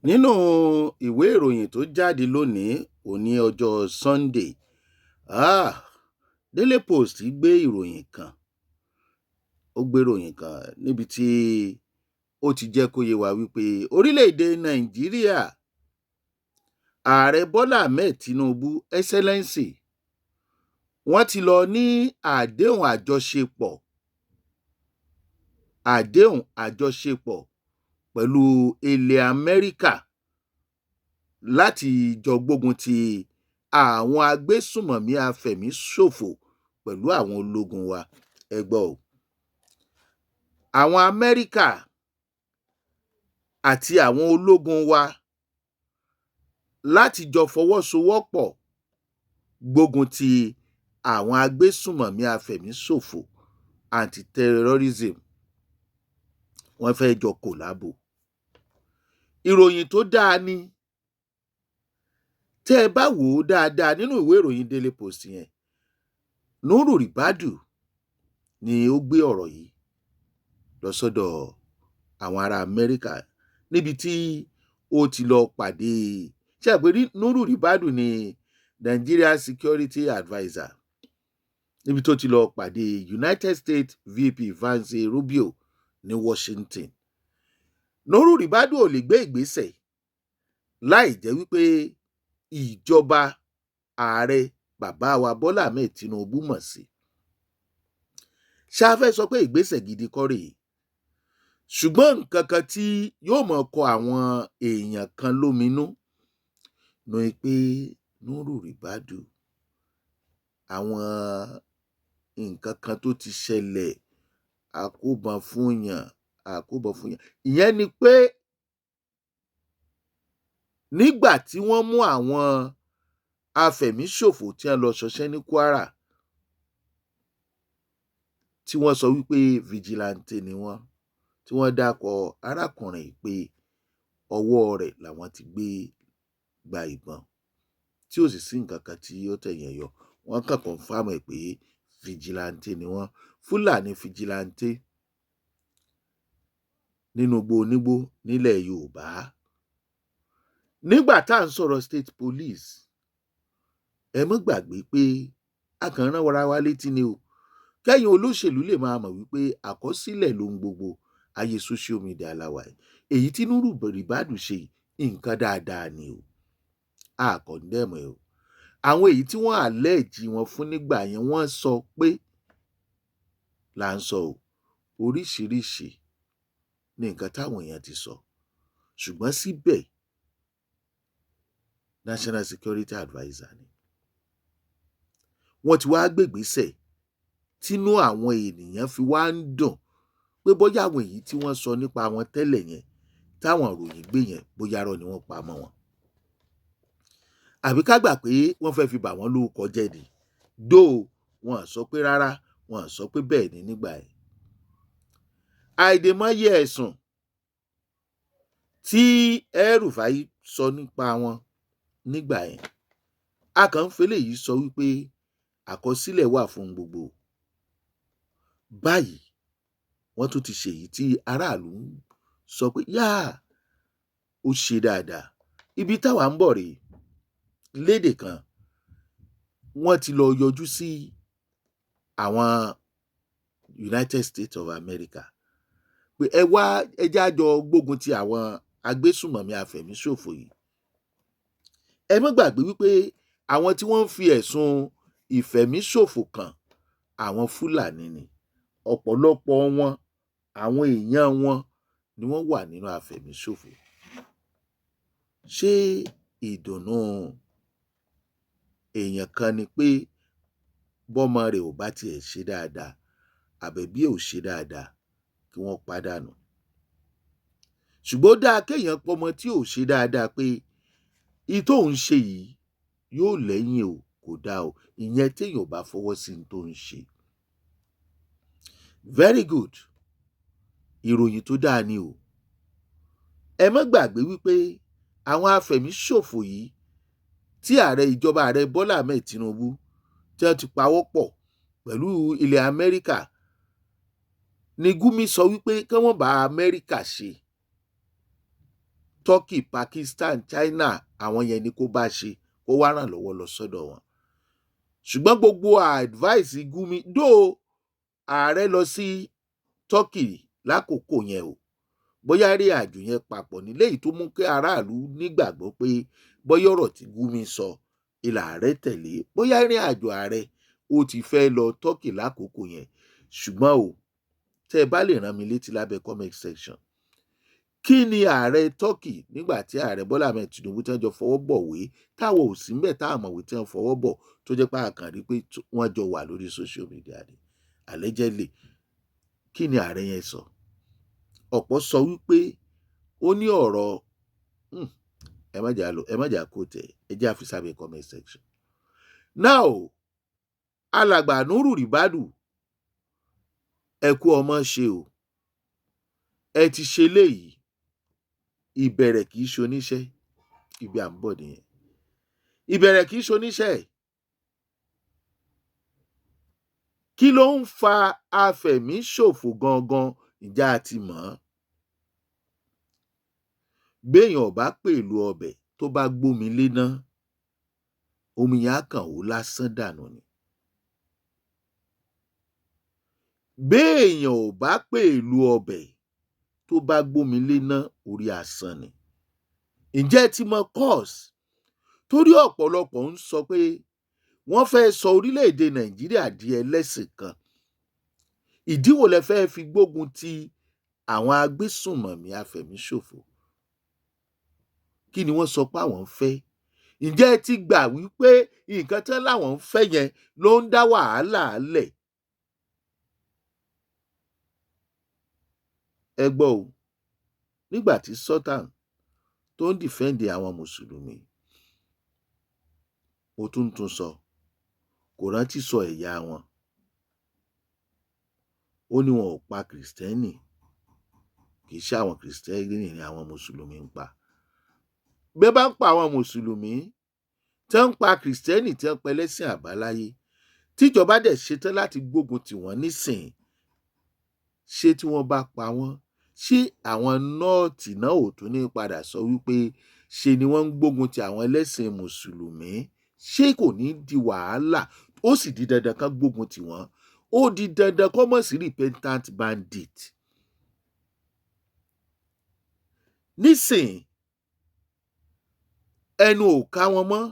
Nínú ìwé ìròyìn tó jáde lónìí, òní ọjọ́ Sunday, Daily Post gbé ìròyìn kan, níbi tí ó ti jẹ́ kó yé wa wípé orílẹ̀-èdè Nàìjíríà, Ààrẹ Bọ́lá Ahmed Tinubu, Excellency, wọ́n ti lọ ní àdéhùn àjọṣepọ̀ pẹ̀lú ilẹ̀ Amẹ́ríkà láti jọ gbógun ti àwọn agbésùmọ̀mí afẹ̀míṣòfò pẹ̀lú àwọn ológun wa. Ẹ gbọ́ o. Àwọn Amẹ́ríkà àti àwọn ológun wa láti jọ fọwọ́sowọ́pọ̀ gbógun ti àwọn agbésùmọ̀mí afẹ̀míṣòfò, anti-terrorism. Wọ́n fẹ́ jọ kòlábò. Ìròyìn tó dáa ni. Tẹ́ ẹ bá wò ó dáadáa nínú ìwé ìròyìn Daily Post yẹn, Nuru Ribadu ni ó gbé ọ̀rọ̀ yìí lọ sọ́dọ̀ àwọn ará Amẹ́ríkà níbi tí ó ti lọ pàdé. Ṣé ẹ pé Nuru Ribadu ni Nigeria Security Adviser, níbi tó ti lọ pàdé United States VP Vance Rubio ní Washington. Nuru Ribadu ò lè gbé ìgbésẹ̀ láì jẹ́ wípé ìjọba ààrẹ bàbá wa Bọ́lá Ahmed Tinubu mọ̀ sí. Ṣá fẹ́ sọ pé ìgbésẹ̀ gidi kọ́ rèé, ṣùgbọ́n nǹkan kan tí yóò mọ̀ kọ àwọn èèyàn kan lóminú ni pé Nuru Ribadu, àwọn nǹkan kan tó ti ṣẹlẹ̀, àkóbá fún yàn. Ìyẹn ni pé nígbà tí wọ́n mú àwọn afẹ̀míṣòfò tí wọ́n lọ ṣọṣẹ́ ní Kwara, tí wọ́n sọ wípé vigilante ni wọ́n, tí wọ́n dákọ̀ arákùnrin pé ọwọ́ rẹ̀ làwọn ti gba ìbọn, tí ò sì sí nǹkan kan tí ó tẹ̀yìn yọ. Wọ́n kàn confirm ẹ̀ pé vigilante ni wọ́n, Fúlàní vigilante nínú igbó onígbó nílẹ̀ Yorùbá. Nígbà tá à ń sọ̀rọ̀ state police, ẹ mọ́ gbàgbé pé a kàn rán ara wa létí ni o. Kẹ́yìn olóṣèlú lè máa mọ̀ wípé àkọsílẹ̀ lohun gbogbo, ayé social media la wà yìí. Èyí tí Nuru Ribadu ṣe nǹkan dáadáa ni o. A condemn ẹ o. Àwọn èyí tí wọ́n allege wọn fún nígbà yẹn, wọ́n sọ pé là ń sọ o. Oríṣiríṣi ní nǹkan táwọn èèyàn ti sọ. Ṣùgbọ́n síbẹ̀, National Security Adviser ni. Wọ́n ti wá gbègbésẹ̀ tínú àwọn ènìyàn fi wá ń dùn pé bóyá àwọn èyí tí wọ́n sọ nípa wọn tẹ́lẹ̀ yẹn, táwọn ìròyìn gbé yẹn, bóyá irọ́ ni wọ́n pa mọ́ wọn. Àbí ká gbà pé wọ́n fẹ́ fi bà wọ́n lórúkọ jẹ́ ni. Wọ́n sọ pé rárá, wọ́n sọ pé bẹ́ẹ̀ ni nígbà yẹn. Àìdèmọ́yé ẹ̀sùn tí El-Rufai sọ nípa wọn nígbà yẹn, a kàn ń fẹ́lẹ̀ yìí sọ wípé àkọsílẹ̀ wà fún gbogbo. Báyìí wọ́n tún ti ṣèyí tí aráàlú ń sọ pé ó ṣe dáadáa. Ibi táwa ń bọ̀ rèé. Lédè kan, wọ́n ti lọ yọjú sí àwọn United States of America pé ẹ jẹ́ á jọ gbógun ti àwọn agbésùmọ̀mí afẹ̀míṣòfò yìí. Ẹ má gbàgbé wípé àwọn tí wọ́n ń fi ẹ̀sùn ìfẹ̀míṣòfò kàn, àwọn Fúlàní ni. Ọ̀pọ̀lọpọ̀ wọn, àwọn èèyàn wọn ni wọ́n wà nínú afẹ̀míṣòfò. Ṣé ìdùnnú èèyàn kan ni pé bọ́mọ rẹ̀ ò bá tiẹ̀ ṣe dáadáa, àbẹ̀bí ò ṣe dáadáa, kí wọ́n pàdánù? Ṣùgbọ́n ó dáa kéèyàn pọmọ tí ò ṣe dáadáa pé tó ń ṣe yìí yóò lẹ́yìn o, kò dáa o. Ìyẹn téèyàn ò bá fọwọ́ sí tó ń ṣe. Very good. Ìròyìn tó dáa ni o. Ẹ má gbàgbé wípé àwọn afẹ̀míṣòfò yìí tí ìjọba ààrẹ Bọ́lá Ahmed Tinubu tí wọ́n ti pawọ́ pọ̀ pẹ̀lú ilẹ̀ Amẹ́ríkà ni Gumi sọ wípé kí wọ́n bá Amẹ́ríkà ṣe. Turkey, Pakistan, China, àwọn yẹn ni kó bá ṣe, kó wá ràn lọ́wọ́ lọ sọ́dọ̀ wọn. Ṣùgbọ́n gbogbo advice Gumi dó ààrẹ lọ sí Turkey lákòókò yẹn o, bóyá rí àjò yẹn papọ̀ ní léyìí tó mú kí aráàlú nígbàgbọ́ pé bóyá ọ̀rọ̀ tí Gumi sọ ilà ààrẹ tẹ̀lé, bóyá rí àjò ààrẹ ó ti fẹ́ lọ Turkey lákòókò yẹn. Ṣùgbọ́n o, tẹ́ ẹ bá lè rán mi létí lábẹ́ comment section, kí ni ààrẹ Turkey nígbà tí ààrẹ Bọ́lá Ahmed Tinubu tí wọ́n jọ fọwọ́ bọ̀wé táwọn ò sí ńbẹ̀ táwọn mọ̀wé tí wọ́n fọwọ́ bọ̀ tó jẹ́ pé àkàn rí pé wọ́n jọ wà lórí social media ni allegedly, kí ni ààrẹ yẹn sọ? Ọ̀pọ̀ sọ wípé ó ní ọ̀rọ̀ ẹ má jà kó tẹ̀, ẹ jẹ́ àfi sábẹ́ comment section. Now, alàgbà Nuru Ribadu, ẹ kú ọmọ ṣe o, ẹ ti ṣe léyìí, ìbẹ̀rẹ̀ kì í ṣoníṣẹ́, ibi à ń bọ̀ nìyẹn. Ìbẹ̀rẹ̀ kì í ṣoníṣẹ́. Kí ló ń fa Afemisofo gangan? Ìjà àti mọ̀. Béèyàn bá pèlú ọbẹ̀ tó bá gbómi léná, omi yẹn á kàn ó lásán dànù ni. Béèyàn ò bá pèlú ọbẹ̀ tó bá gbómi léná, orí asán ni. Ǹjẹ́ ti mọ cause? Torí ọ̀pọ̀lọpọ̀ ń sọ pé wọ́n fẹ́ sọ orílẹ̀-èdè Nàìjíríà di ẹlẹ́sìn kan. Ìdí wo lẹ fẹ́ fi gbógun ti àwọn agbésùnmọ̀mí Afemisofo? Kí ni wọ́n sọ pé àwọn ń fẹ́? Ǹjẹ́ ẹ ti gbà wípé nǹkan tán láwọn ń fẹ́ yẹn ló ń dá wàhálà lẹ̀? Ẹ gbọ́ o, nígbà tí Sultan tó ń dìfẹ́ǹdì àwọn mùsùlùmí, ó tún sọ, kò rántí sọ ẹ̀yà wọn. Ó ní wọn ò pa Kìrìsìtẹ́nì, kì í ṣe àwọn Kìrìsìtẹ́nì ni àwọn mùsùlùmí ń pa. Bí ẹ bá ń pa àwọn mùsùlùmí tí wọ́n ń pa Kìrìsìtẹ́nì tí wọ́n ń pẹlẹ́sìn àbáláyé, tíjọba dẹ̀ ṣetán láti gbógun tì wọ́n nísìn, ṣé tí wọ́n bá pa wọ́n, ṣé àwọn nọ́ọ̀tì náà ò tún ní padà sọ wípé ṣe ni wọ́n ń gbógun ti àwọn ẹlẹ́sìn mùsùlùmí? Ṣé kò ní di wàhálà? Ó sì di dandan kán gbógun tì wọ́n. Ó di dandan kó mọ̀ sí repentant bandit. Nísìn ẹnu ò ká wọn mọ́.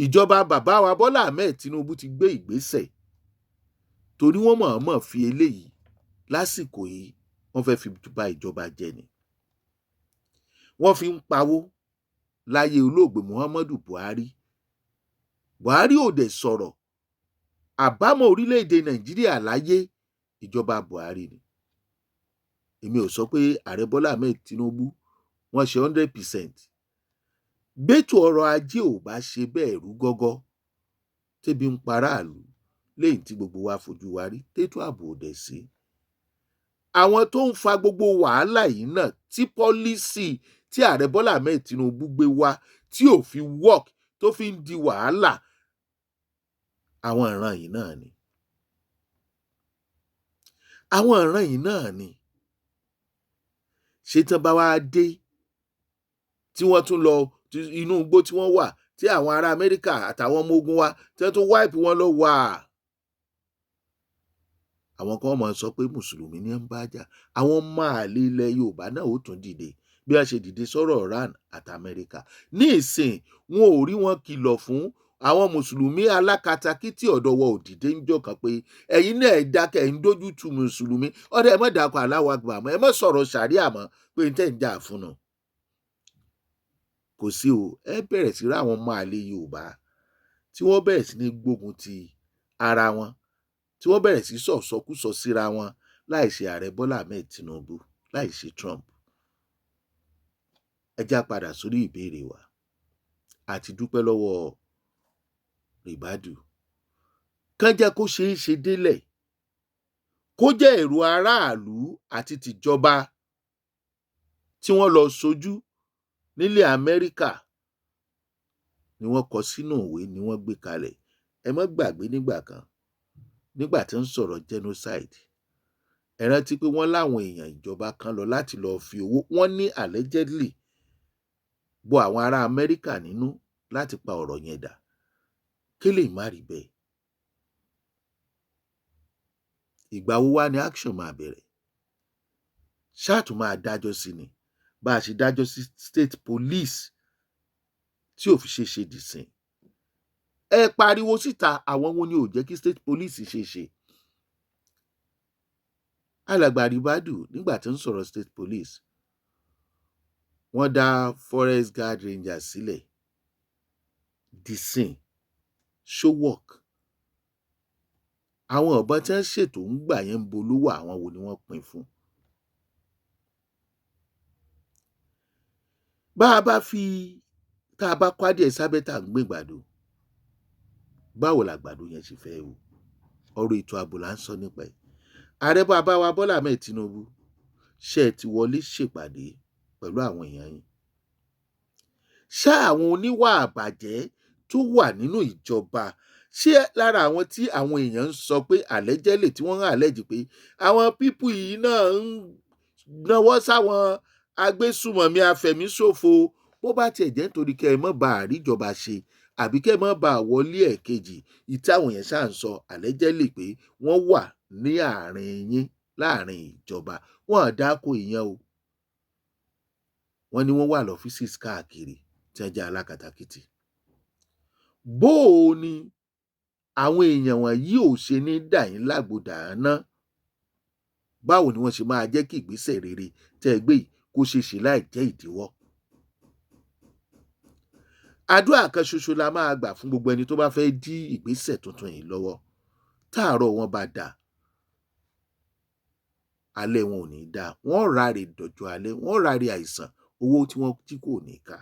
Ìjọba bàbá wa Bọ́lá Ahmed Tinubu ti gbé ìgbésẹ̀ torí wọ́n mọ̀ọ́mọ̀ fi eléyìí lásìkò yìí wọ́n fẹ́ fi bà ìjọba jẹ́ ni. Wọ́n fi ń pawó láyé olóògbé Muhammadu Buhari. Buhari ò dẹ̀ sọ̀rọ̀. Àbámọ̀ orílẹ̀-èdè Nàìjíríà láyé ìjọba Buhari ni. Èmi ò sọ pé ààrẹ Bọ́lá Ahmed Tinubu wọ́n ṣe 100%. Bétò ọrọ̀ ajé ò bá ṣe bẹ́ẹ̀ rú gọ́gọ́, tébi ń paráàlú lẹ́yìn tí gbogbo wa fojú wa rí, tétò ààbò ò dẹ̀ sí. Àwọn tó ń fa gbogbo wàhálà yìí náà, tí pọ́lísì tí ààrẹ Bọ́lá Ahmed Tinubu gbé wá tí ò fi work, tó fi ń di wàhálà, àwọn ìran yìí náà ni. Àwọn ìran yìí náà ni. Ṣé tán bá wá dé tí wọ́n tún lọ inú igbó tí wọ́n wà, tí àwọn ará Amẹ́ríkà àtàwọn ọmọ ogun wa tí wọ́n tún wipe wọn lọ wà, àwọn kan máa sọ pé mùsùlùmí ni ń bá jà. Àwọn ọmọ àlè ilẹ̀ Yorùbá náà ó tún dìde bí a ṣe dìde sọ̀rọ̀ Iran àti Amẹ́ríkà. Ní ìsìn wọn ò rí wọn kìlọ̀ fún àwọn mùsùlùmí alákatakítí ọ̀dọ̀ wa ò dìde ń jọ kan pé ẹ̀yin náà ẹ dákẹ́, ẹ̀ ń dójú tu mùsùlùmí. Ọ̀dọ̀ ẹ má dàkọ̀ Allahu Akbar mọ́, ẹ má sọ̀rọ̀ ṣàríà mọ́ pé ń tẹ̀ ń jà fún un. Kò sí o, ẹ bẹ̀rẹ̀ sí rí àwọn ọmọ àlè Yorùbá tí wọ́n bẹ̀rẹ̀ sí ní gbógun ti ara wọn, tí wọ́n bẹ̀rẹ̀ sí sọ̀sọ́kúsọ síra wọn láì ṣe ààrẹ Bọ́lá Ahmed Tinubu, láì ṣe Trump. Ẹ já padà sórí ìbéèrè wa. Àti dúpẹ́ lọ́wọ́ Ribadu. Kán jẹ́ kó ṣeé ṣe délẹ̀, kó jẹ́ èrò aráàlú àti tìjọba tí wọ́n lọ sojú nílẹ̀ Amẹ́ríkà ni wọ́n kọ sínú ìwé ni wọ́n gbé kalẹ̀. Ẹ má gbàgbé nígbà kan, nígbà tí wọ́n ń sọ̀rọ̀ genocide, ẹ rántí pé wọ́n láwọn èèyàn ìjọba kan lọ láti lọ fi owó, wọ́n ní allegedly bọ àwọn ará Amẹ́ríkà nínú láti pa ọ̀rọ̀ yẹn dà. Kí lè má rí bẹ́ẹ̀? Ìgbà wo wá ni action máa bẹ̀rẹ̀? Ṣáàtú máa dájọ́ sí ni bá a ṣe dájọ́ sí state police tí ò fi ṣe dìsìn. Ẹ pariwo síta àwọn wo ni ò jẹ́ kí state police ṣe. Alàgbà Agbado nígbà tí ń sọ̀rọ̀ state police, wọ́n dá forest guard rangers sílẹ̀ dìsìn show work. Àwọn ọ̀bọ̀n tí wọ́n ṣètò ń gbà yẹn ń bolówó àwọn wo ni wọ́n pín fún. Bá a bá fi tá a bá kó adìẹ sábẹ́ tá à ń gbé ìgbàdo, báwo làgbàdo yẹn ṣe fẹ́ o? Ọ̀rọ̀ ètò ààbò là ń sọ nípa ẹ̀. Ààrẹ bàbá wa Bọ́lá Ahmed Tinubu ṣe ti wọlé ṣèpàdé pẹ̀lú àwọn èèyàn yín. Ṣé àwọn oníwà àbàjẹ́ tó wà nínú ìjọba, ṣé lára àwọn tí àwọn èèyàn ń sọ pé allegedly tí wọ́n ń allege pé àwọn pípù yìí náà ń náwó sáwọn agbésùmọ̀mí afẹ̀míṣòfò, bó bá tiẹ̀ jẹ́ nítorí kẹ́ ẹ mọ́ bá àríjọba ṣe àbí kẹ́ ẹ mọ́ bá wọlé ẹ̀kejì, ìtàwọn yẹn ṣáà ń sọ allegedly pé wọ́n wà ní àárín yín láàrin ìjọba. Wọ́n dáko ìyẹn o. Wọ́n ní wọ́n wà lọ́fíìsì káàkiri tí wọ́n jẹ́ alákatakítí. Bó o ní àwọn èèyàn wọ̀nyí ò ṣe ní dà yín lágbòdà ná? Báwo ni wọ́n ṣe máa jẹ́ kí ìgbésẹ̀ rere tẹ́ ẹ gbé yìí kó ṣe ṣe láì jẹ́ ìdíwọ́? Àdúrà kan ṣoṣo la máa gbà fún gbogbo ẹni tó bá fẹ́ dí ìgbésẹ̀ tuntun yìí lọ́wọ́. Táàárọ̀ wọn bá dà, alẹ́ wọn ò ní dà. Wọ́n ráre dọ̀jọ́ alẹ́, wọ́n ráre àìsàn, owó tí kò ní ká.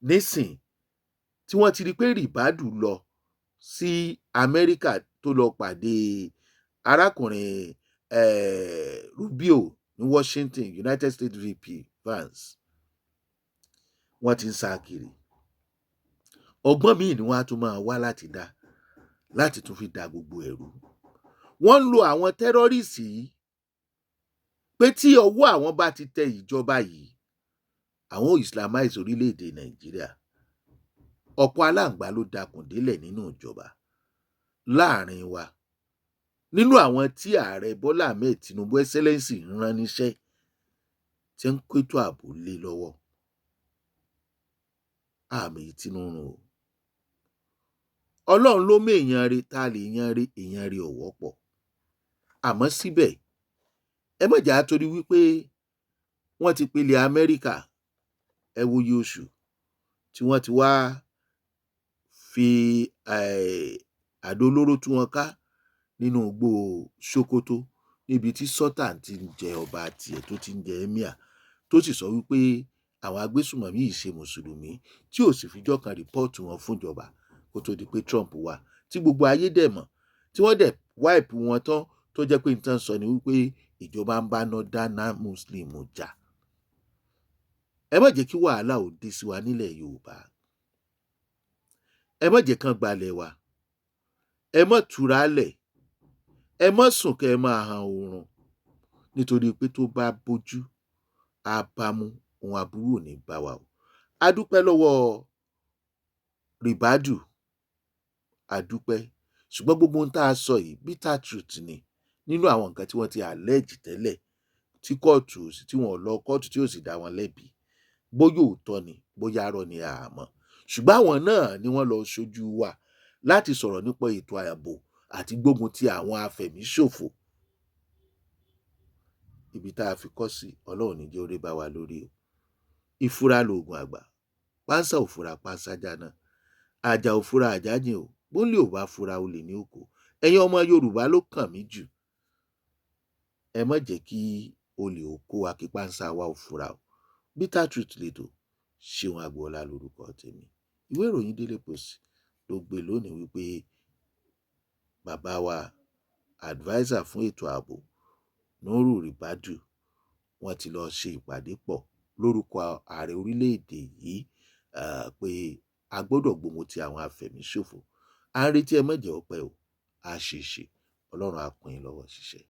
Nísìn tí wọ́n ti rí pé Ribadu lọ sí Amẹ́ríkà tó lọ pàdé arákùnrin Rubio ní Washington, United States VP Vance, wọ́n ti ń sá kiri. Ọgbọ́n míì ni wọ́n á tún máa wá láti dá láti tún fi da gbogbo ẹ̀rú. Wọ́n ń lo àwọn tẹ́rọ́rìsì yìí pé tí ọwọ́ àwọn bá ti tẹ ìjọba yìí, àwọn ò islamize orílẹ̀-èdè Nàìjíríà. Ọ̀pọ̀ aláǹgbá ló dakùn délẹ̀ nínú ìjọba láàrin wa. Nínú àwọn tí ààrẹ Bọ́lá Ahmed Tinubu Excellency ń rán níṣẹ́ tí ń kó ètò ààbò lé lọ́wọ́. Àmì ìtinúrun o. Ọlọ́run ló mú èèyàn rí, ta lè èèyàn rí ò wọ́pọ̀. Àmọ́ síbẹ̀, ẹ má jà á torí wípé wọ́n ti pele Amẹ́ríkà, ẹ wo iye oṣù tí wọ́n ti wá fi àdó olóró tú wọn ká nínú igbó Sokoto, níbi tí Sultan ti ń jẹ ọba tiẹ̀ tó ti ń jẹ emir, tó sì sọ wípé àwọn agbésùmọ̀mí yìí ṣe mùsùlùmí, tí ò sì fijọ́ kan rìpọ́ọ̀tù wọn fúnjọba kó tó di pé Trump wà, tí gbogbo ayé dẹ̀ mọ̀, tí wọ́n dẹ̀ wáìpù wọn tán, tó jẹ́ pé nǹkan sọ ni wípé ìjọba ń bá Northern Muslim jà. Ẹ má jẹ́ kí wàhálà ò dé sí wa nílẹ̀ Yorùbá. Ẹ má jẹ́ kán gbalẹ̀ wa. Ẹ má túra lẹ̀. Ẹ má sùn kẹ́ ẹ máa han oorun. Nítorí pé tó bá bójú, á bámú, ohun aburú ò ní bá wa o. A dúpẹ́ lọ́wọ́ Ribadu, a dúpẹ́. Ṣùgbọ́n gbogbo ohun tá a sọ yìí bitter truth ni nínú àwọn nǹkan tí wọ́n ti allege tẹ́lẹ̀, tí kóòtù tí wọ́n lọ kóòtù tí ò sì dá wọn lẹ́bi. Bóyá òótọ́ ni, bóyá arọ́ ni a mọ̀. Ṣùgbọ́n àwọn náà ni wọ́n lọ ṣojú wa láti sọ̀rọ̀ nípa ètò ààbò àti gbógun ti àwọn afẹ̀míṣòfò. Ibi tá a fi kọ́ sí, Ọlọ́run ní jẹ́ ó rí bá wa lórí o. Ìfura lòògùn àgbà. Pánsá ò fura pánsá jáná. Àjà ò fura àjà jìn o. Bólé ò bá fura olè ní oko. Ẹ̀yin ọmọ Yorùbá ló kàn mí jù. Ẹ má jẹ́ kí olè ó kó wa kí pánsá wa ò fura o. Bitter truth lètò. Ṣeun Agboola lórúkọ tèmi. Ìwé ìròyìn Daily Post ló gbé lónìí wípé bàbá wa adviser fún ètò ààbò Ribadu, wọ́n ti lọ ṣe ìpàdé pọ̀ lórúkọ ààrẹ orílẹ̀-èdè yìí pé a gbọ́dọ̀ gbógun ti àwọn afẹ̀míṣòfò. À ń retí ẹ má jẹ́ ó pẹ́ o, a ṣe ṣe. Ọlọ́run á kún yín lọ́wọ́ ṣiṣẹ́.